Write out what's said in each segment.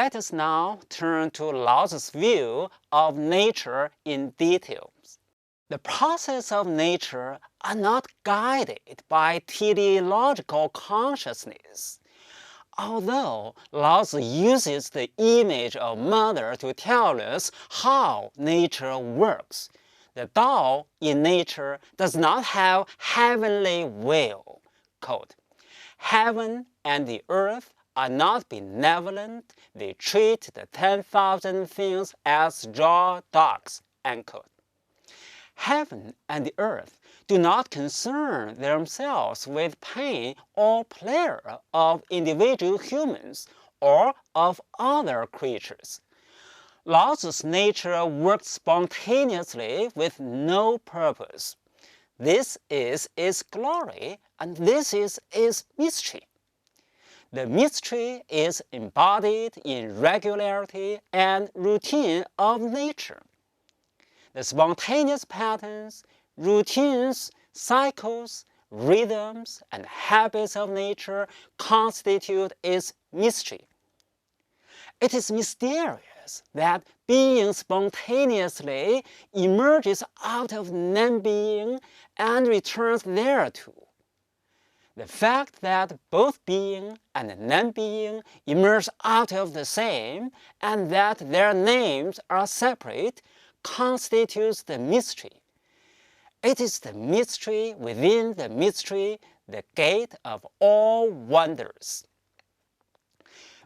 Let us now turn to Laozi's view of nature in details. The processes of nature are not guided by teleological consciousness. Although Laozi uses the image of mother to tell us how nature works, the Tao in nature does not have heavenly will. Quote, "Heaven and the earth are not benevolent, they treat the 10,000 things as raw dogs." End quote. Heaven and the earth do not concern themselves with pain or pleasure of individual humans or of other creatures. Laozi's nature works spontaneously with no purpose. This is its glory, and this is its mystery. The mystery is embodied in regularity and routine of nature. The spontaneous patterns, routines, cycles, rhythms, and habits of nature constitute its mystery. It is mysterious that being spontaneously emerges out of non-being and returns thereto. The fact that both being and non-being emerge out of the same and that their names are separate constitutes the mystery. It is the mystery within the mystery, the gate of all wonders.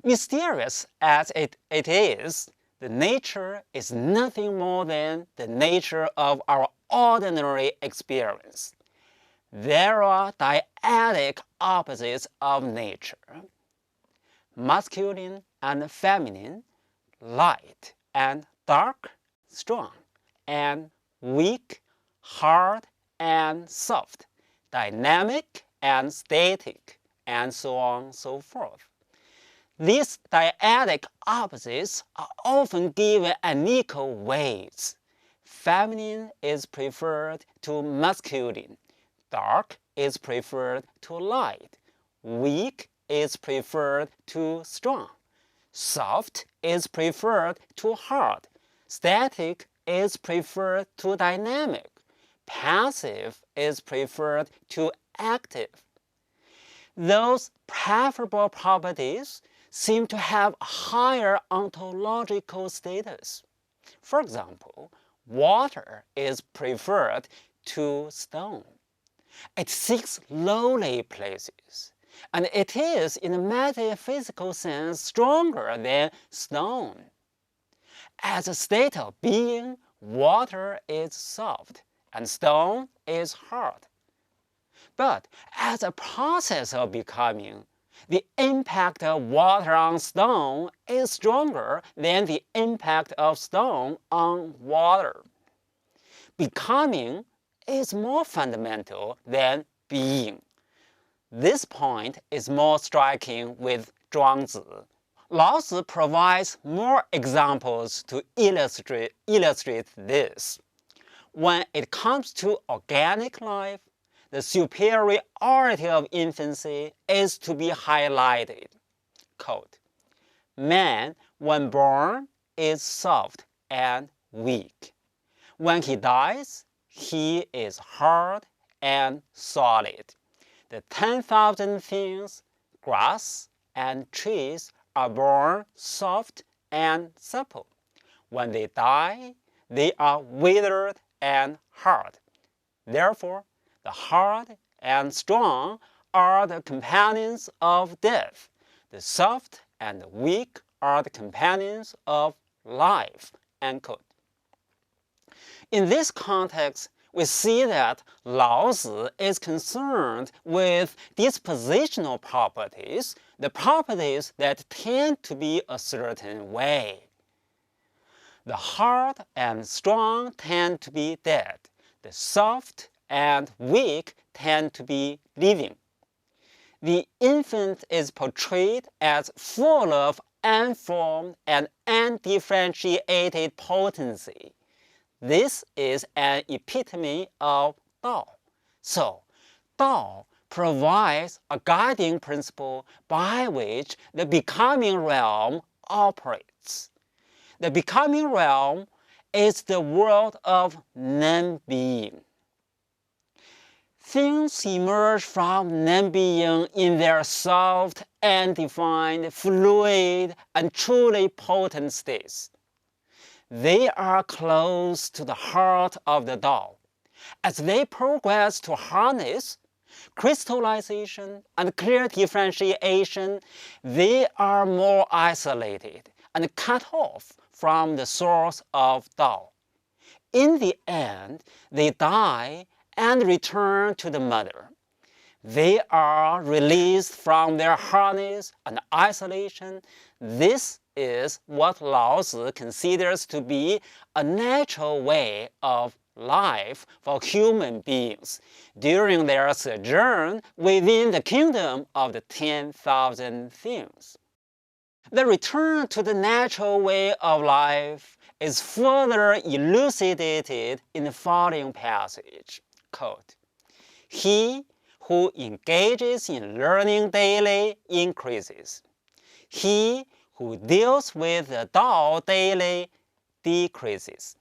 Mysterious as it is, the nature is nothing more than the nature of our ordinary experience. There are dyadic opposites of nature: masculine and feminine, light and dark, strong and weak, hard and soft, dynamic and static, and so on and so forth. These dyadic opposites are often given unequal weights. Feminine is preferred to masculine. Dark is preferred to light. Weak is preferred to strong. Soft is preferred to hard. Static is preferred to dynamic. Passive is preferred to active. Those preferable properties seem to have a higher ontological status. For example, water is preferred to stone. It seeks lowly places, and it is, in a metaphysical sense, stronger than stone. As a state of being, water is soft, and stone is hard. But as a process of becoming, the impact of water on stone is stronger than the impact of stone on water. Becoming is more fundamental than being. This point is more striking with Zhuangzi. Laozi provides more examples to illustrate this. When it comes to organic life, the superiority of infancy is to be highlighted. Quote, "Man, when born, is soft and weak. When he dies, he is hard and solid. The 10,000 things, grass and trees, are born soft and supple. When they die, they are withered and hard. Therefore, the hard and strong are the companions of death. The soft and weak are the companions of life." End quote. In this context, we see that Laozi is concerned with dispositional properties, the properties that tend to be a certain way. The hard and strong tend to be dead. The soft and weak tend to be living. The infant is portrayed as full of unformed and undifferentiated potency. This is an epitome of Tao. So, Tao provides a guiding principle by which the becoming realm operates. The becoming realm is the world of non-being. Things emerge from non-being in their soft, undefined, fluid, and truly potent states. They are close to the heart of the Tao. As they progress to harness, crystallization, and clear differentiation, they are more isolated and cut off from the source of Tao. In the end, they die and return to the mother. They are released from their harness and isolation. This is what Laozi considers to be a natural way of life for human beings during their sojourn within the kingdom of the 10,000 things. The return to the natural way of life is further elucidated in the following passage. Quote, "He who engages in learning daily increases. He who deals with the Tao daily decreases.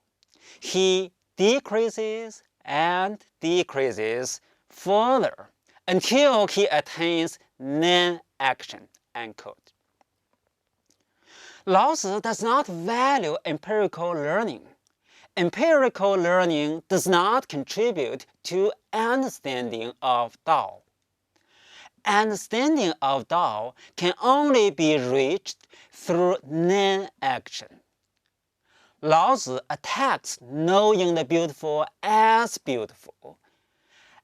He decreases and decreases further until he attains non-action." Unquote. Laozi does not value empirical learning. Empirical learning does not contribute to understanding of Tao. Understanding of Tao can only be reached through non-action. Laozi attacks knowing the beautiful as beautiful.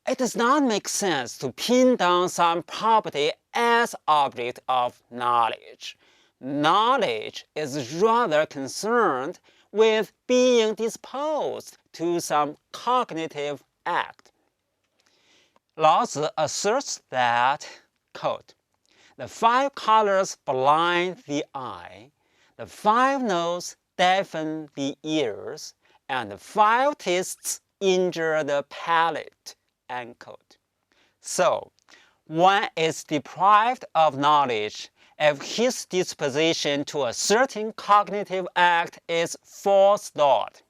It does not make sense to pin down some property as object of knowledge. Knowledge is rather concerned with being disposed to some cognitive act. Laozi asserts that, quote, "The 5 colors blind the eye, the 5 notes deafen the ears, and the 5 tastes injure the palate." Unquote. So, one is deprived of knowledge if his disposition to a certain cognitive act is false thought.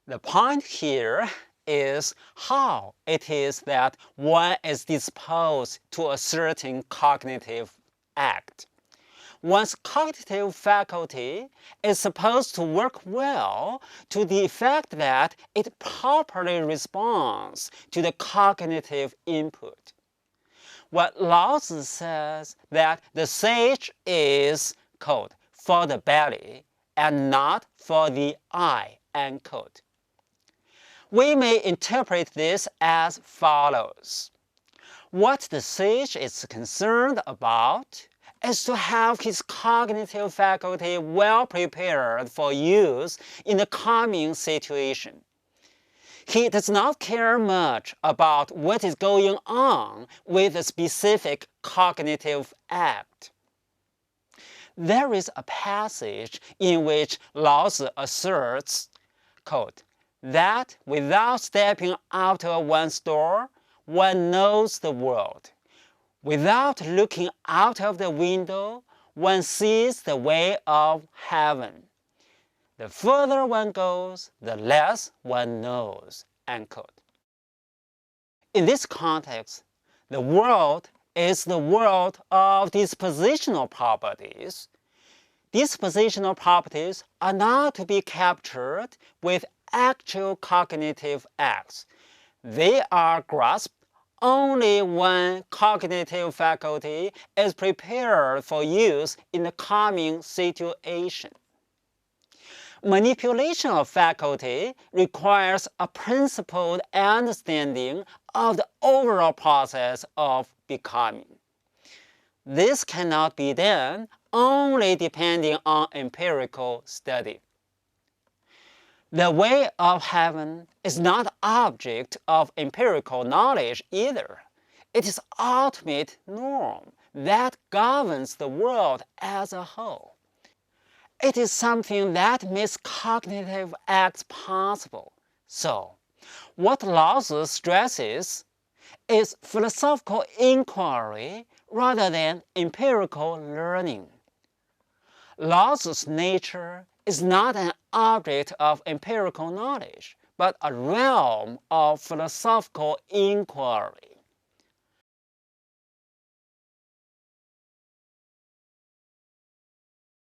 The point here is how it is that one is disposed to a certain cognitive act. One's cognitive faculty is supposed to work well to the effect that it properly responds to the cognitive input. What Laozi says that the sage is, quote, "for the belly and not for the eye," unquote. We may interpret this as follows. What the sage is concerned about is to have his cognitive faculty well prepared for use in the coming situation. He does not care much about what is going on with a specific cognitive act. There is a passage in which Laozi asserts, quote, "that without stepping out of one's door, one knows the world. Without looking out of the window, one sees the way of heaven. The further one goes, the less one knows." Unquote. In this context, the world is the world of dispositional properties. Dispositional properties are not to be captured with actual cognitive acts. They are grasped only when cognitive faculty is prepared for use in the coming situation. Manipulation of faculty requires a principled understanding of the overall process of becoming. This cannot be done only depending on empirical study. The way of heaven is not object of empirical knowledge either. It is ultimate norm that governs the world as a whole. It is something that makes cognitive acts possible. So, what Laozi stresses is philosophical inquiry rather than empirical learning. Laozi's nature is not an object of empirical knowledge, but a realm of philosophical inquiry.